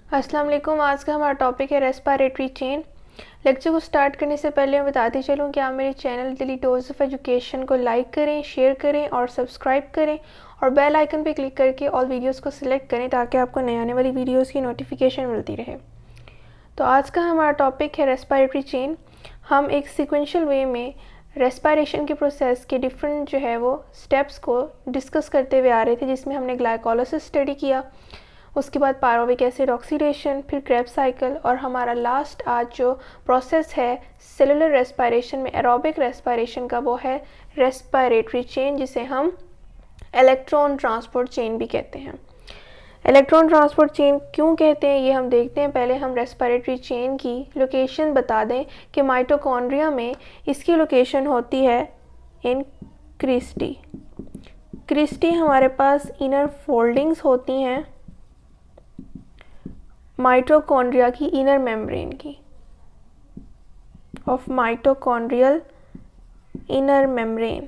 अस्सलाम वालेकुम। आज का हमारा टॉपिक है रेस्पिरेटरी चेन। लेक्चर को स्टार्ट करने से पहले मैं बताती चलूँ कि आप मेरे channel daily dose of education को लाइक करें, शेयर करें और सब्सक्राइब करें और बेल आइकन पर क्लिक करके ऑल वीडियोस को सिलेक्ट करें ताकि आपको नए आने वाली वीडियोस की नोटिफिकेशन मिलती रहे। तो आज का हमारा टॉपिक है रेस्पिरेटरी चेन। हम एक सिक्वेंशियल वे में रेस्पिरेशन के प्रोसेस के डिफरेंट जो है वो स्टेप्स को डिस्कस करते हुए आ रहे थे, जिसमें हमने ग्लाइकोलाइसिस स्टडी किया, उसके बाद पायरुविक एसिड ऑक्सीडेशन, फिर क्रेब्स साइकिल और हमारा लास्ट आज जो प्रोसेस है सेलुलर रेस्पिरेशन में एरोबिक रेस्पिरेशन का, वो है रेस्पिरेटरी चेन, जिसे हम इलेक्ट्रॉन ट्रांसपोर्ट चेन भी कहते हैं। इलेक्ट्रॉन ट्रांसपोर्ट चेन क्यों कहते हैं ये हम देखते हैं। पहले हम रेस्पिरेटरी चेन की लोकेशन बता दें कि माइटोकॉन्ड्रिया में इसकी लोकेशन होती है इन क्रिस्टी। क्रिस्टी हमारे पास इनर फोल्डिंग्स होती हैं माइटोकॉन्ड्रिया की इनर मेम्ब्रेन की, ऑफ माइटोकॉन्ड्रियल इनर मेम्ब्रेन।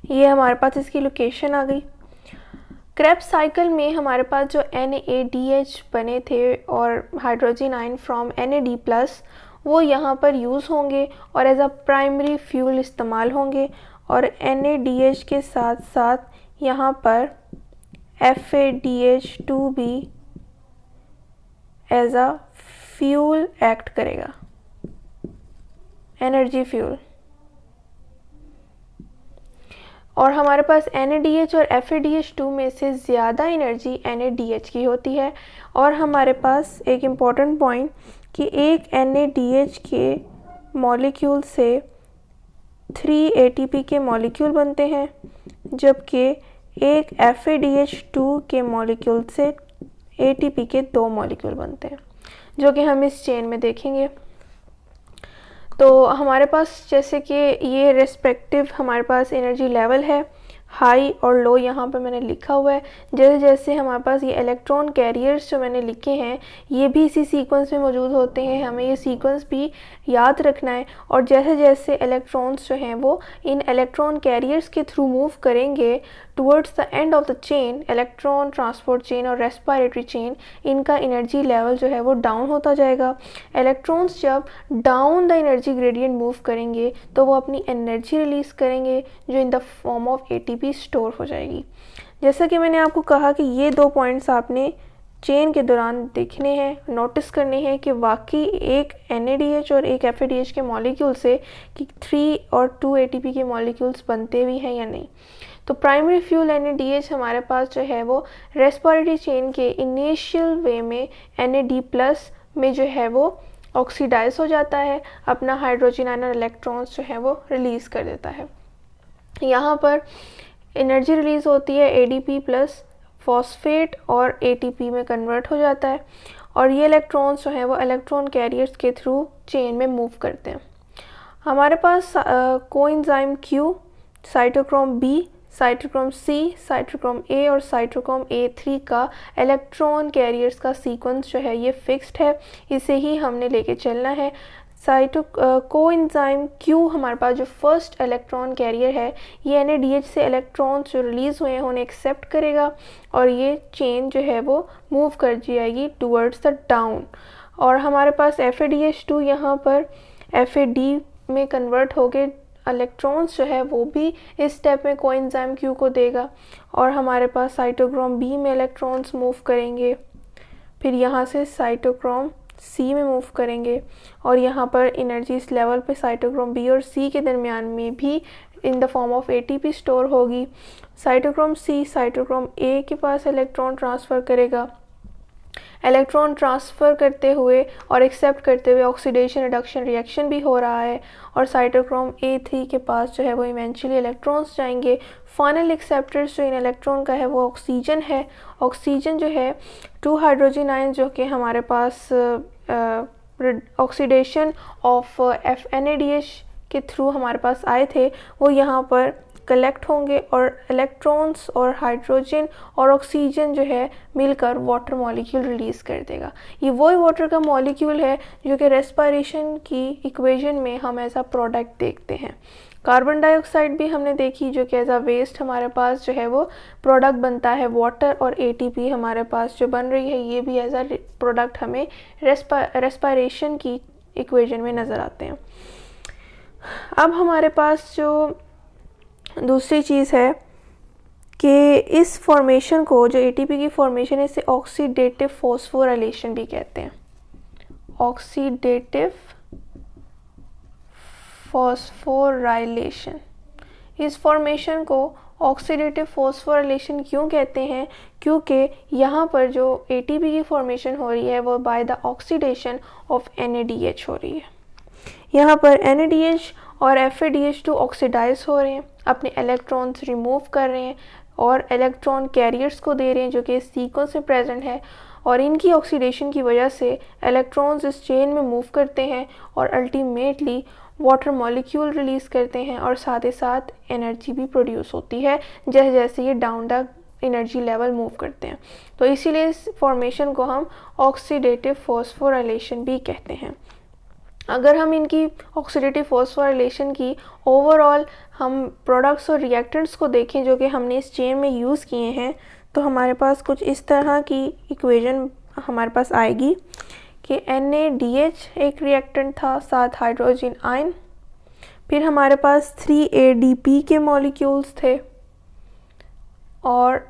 ये हमारे पास इसकी लोकेशन आ गई। क्रेब्स साइकिल में हमारे पास जो NADH बने थे और हाइड्रोजन आयन फ्रॉम NAD+, वो यहाँ पर यूज़ होंगे और एज अ प्राइमरी फ्यूल इस्तेमाल होंगे, और NADH के साथ साथ यहाँ पर FADH2 भी एज अ फ्यूल एक्ट करेगा, एनर्जी फ्यूल। और हमारे पास NADH और FADH2 में से ज़्यादा एनर्जी NADH की होती है। और हमारे पास एक इम्पॉर्टेंट पॉइंट कि एक NADH के मॉलिक्यूल से 3 ATP के मॉलिक्यूल बनते हैं, जबकि एक FADH2 के मॉलिक्यूल से ATP के 2 मॉलिक्यूल बनते हैं, जो कि हम इस चेन में देखेंगे। तो हमारे पास जैसे कि ये रेस्पेक्टिव हमारे पास एनर्जी लेवल है, हाई और लो यहाँ पर मैंने लिखा हुआ है। जैसे जैसे हमारे पास ये इलेक्ट्रॉन कैरियर्स जो मैंने लिखे हैं ये भी इसी सीक्वेंस में मौजूद होते हैं, हमें ये सीक्वेंस भी याद रखना है। और जैसे जैसे इलेक्ट्रॉन्स जो हैं वो इन इलेक्ट्रॉन कैरियर्स के थ्रू मूव करेंगे towards the end of the chain, electron transport chain और रेस्पिरेटरी चेन, इनका एनर्जी लेवल जो है वो डाउन होता जाएगा। इलेक्ट्रॉन्स जब down the energy gradient move करेंगे तो वो अपनी एनर्जी रिलीज़ करेंगे जो in the form of ATP store हो जाएगी। जैसा कि मैंने आपको कहा कि ये 2 पॉइंट्स आपने चेन के दौरान देखने हैं, नोटिस करने हैं कि वाकई एक NADH और एक FADH के मॉलिक्यूल से कि 3 और 2 ATP के मॉलिक्यूल्स बनते भी हैं या नहीं। तो प्राइमरी फ्यूल NADH हमारे पास जो है वो रेस्पिरेटरी चेन के इनिशियल वे में NAD+ में जो है वो ऑक्सीडाइज हो जाता है, अपना हाइड्रोजन आयन इलेक्ट्रॉन्स जो है वो रिलीज़ कर देता है। यहाँ पर एनर्जी रिलीज़ होती है ADP+ फॉस्फेट और ATP में कन्वर्ट हो जाता है, और ये इलेक्ट्रॉन्स जो हैं वो इलेक्ट्रॉन कैरियर्स के थ्रू चेन में मूव करते हैं। हमारे पास coenzyme Q, cytochrome B, cytochrome C, cytochrome A और साइटोक्रोम A3 का इलेक्ट्रॉन कैरियर्स का सीक्वेंस जो है ये फिक्स्ड है, इसे ही हमने लेके चलना है। कोएंजाइम Q हमारे पास जो फर्स्ट इलेक्ट्रॉन कैरियर है ये NADH से इलेक्ट्रॉन्स जो रिलीज़ हुए हैं उन्हें एक्सेप्ट करेगा और ये चेन जो है वो मूव कर जाएगी टुवर्ड्स द डाउन। और हमारे पास FADH2 यहाँ पर FAD में कन्वर्ट होके इलेक्ट्रॉन्स जो है वो भी इस स्टेप में कोएंजाइम Q को देगा, और हमारे पास साइटोक्रोम B में इलेक्ट्रॉन्स मूव करेंगे, फिर यहाँ से साइटोक्रोम C में मूव करेंगे, और यहाँ पर एनर्जी इस लेवल पे साइटोक्रोम B और C के दरमियान में भी in the form of ATP store होगी। साइटोक्रोम C साइटोक्रोम A के पास इलेक्ट्रॉन ट्रांसफ़र करेगा, इलेक्ट्रॉन ट्रांसफ़र करते हुए और एक्सेप्ट करते हुए ऑक्सीडेशन रिडक्शन रिएक्शन भी हो रहा है, और साइटोक्रोम A3 के पास जो है वो इवेंचुअली इलेक्ट्रॉन्स जाएंगे। फाइनल एक्सेप्टर्स जो इन इलेक्ट्रॉन का है वो ऑक्सीजन है। ऑक्सीजन जो है 2 हाइड्रोजन आयन जो कि हमारे पास ऑक्सीडेशन ऑफ NADH के थ्रू हमारे पास आए थे, वो यहाँ पर कलेक्ट होंगे और इलेक्ट्रॉन्स और हाइड्रोजन और ऑक्सीजन जो है मिलकर वाटर मॉलिक्यूल रिलीज़ कर देगा। ये वही वाटर का मॉलिक्यूल है जो कि रेस्पिरेशन की इक्वेशन में हम ऐसा प्रोडक्ट देखते हैं। कार्बन डाइऑक्साइड भी हमने देखी जो कि एज अ वेस्ट हमारे पास जो है वो प्रोडक्ट बनता है वाटर, और एटीपी हमारे पास जो बन रही है ये भी एज अ प्रोडक्ट हमें रेस्पिरेशन की इक्वेशन में नज़र आते हैं। अब हमारे पास जो दूसरी चीज़ है कि इस फॉर्मेशन को, जो एटीपी की फॉर्मेशन है, इसे ऑक्सीडेटिव फॉस्फोराइलेशन भी कहते हैं। ऑक्सीडेटिव फॉस्फोराइलेशन, इस फॉर्मेशन को ऑक्सीडेटिव फॉस्फोराइलेशन क्यों कहते हैं? क्योंकि यहाँ पर जो एटीपी की फॉर्मेशन हो रही है वो by the oxidation of NADH हो रही है। यहाँ पर NADH और FADH2 ऑक्सीडाइज हो रहे हैं, अपने इलेक्ट्रॉन्स रिमूव कर रहे हैं और इलेक्ट्रॉन कैरियर्स को दे रहे हैं जो कि इस सीक्वेंस में प्रेजेंट है, और इनकी ऑक्सीडेशन की वजह से इलेक्ट्रॉन्स इस चेन में मूव करते हैं और अल्टीमेटली वाटर मॉलिक्यूल रिलीज़ करते हैं, और साथ ही साथ एनर्जी भी प्रोड्यूस होती है जैसे जैसे ये down the energy level move करते हैं। तो इसीलिए इस फॉर्मेशन को हम ऑक्सीडेटिव फॉस्फोराइलेशन भी कहते हैं। अगर हम इनकी ऑक्सीडेटिव फॉस्फोराइलेशन की ओवरऑल हम प्रोडक्ट्स और रिएक्टेंट्स को देखें जो कि हमने इस चेन में यूज़ किए हैं, तो हमारे पास कुछ इस तरह की इक्वेशन हमारे पास आएगी कि NADH एक रिएक्टेंट था, साथ हाइड्रोजन आयन, फिर हमारे पास 3ADP के मॉलिक्यूल्स थे और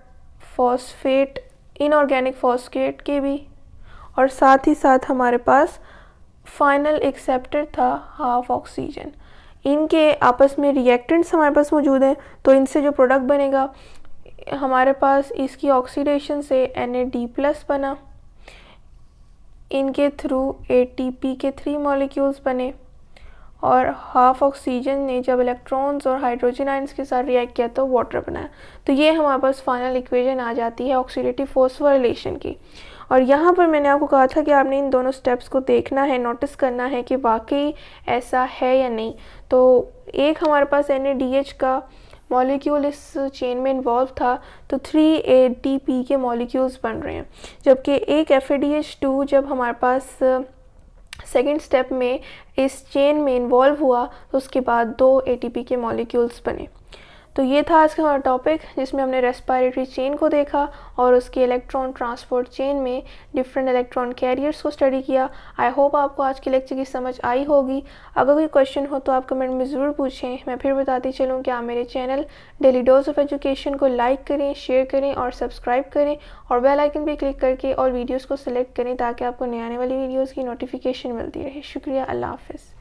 फॉस्फेट, इनऑर्गेनिक फॉस्फेट के भी, और साथ ही साथ हमारे पास फाइनल एक्सेप्टर था हाफ ऑक्सीजन। इनके आपस में रिएक्टेंट्स हमारे पास मौजूद हैं, तो इनसे जो प्रोडक्ट बनेगा हमारे पास इसकी ऑक्सीडेशन से NAD+ बना, इनके थ्रू ATP के 3 मॉलिक्यूल्स बने, और हाफ ऑक्सीजन ने जब इलेक्ट्रॉन्स और हाइड्रोजन आयंस के साथ रिएक्ट किया तो वाटर बनाया। तो ये हमारे पास फाइनल इक्वेशन आ जाती है ऑक्सीडेटिव फॉस्फोराइलेशन की। और यहाँ पर मैंने आपको कहा था कि आपने इन दोनों स्टेप्स को देखना है, नोटिस करना है कि वाकई ऐसा है या नहीं। तो एक हमारे पास NADH का मॉलिक्यूल इस चेन में इन्वॉल्व था, तो 3ATP के मॉलिक्यूल्स बन रहे हैं, जबकि एक FADH2 जब हमारे पास सेकेंड स्टेप में इस चेन में इन्वॉल्व हुआ तो उसके बाद 2 ATP के मॉलिक्यूल्स बने। तो ये था आज का हमारा टॉपिक जिसमें हमने रेस्पिरेटरी चेन को देखा और उसके इलेक्ट्रॉन ट्रांसपोर्ट चेन में डिफरेंट इलेक्ट्रॉन कैरियर्स को स्टडी किया। आई होप आपको आज के लेक्चर की समझ आई होगी। अगर कोई क्वेश्चन हो तो आप कमेंट में ज़रूर पूछें। मैं फिर बताती चलूँ कि आप मेरे channel daily dose of education को लाइक करें, शेयर करें और सब्सक्राइब करें, और बेल आइकन पर क्लिक करके और वीडियोज़ को सिलेक्ट करें ताकि आपको नए आने वाली वीडियोज़ की नोटिफिकेशन मिलती रहे। शुक्रिया, अल्लाह हाफ़िज़।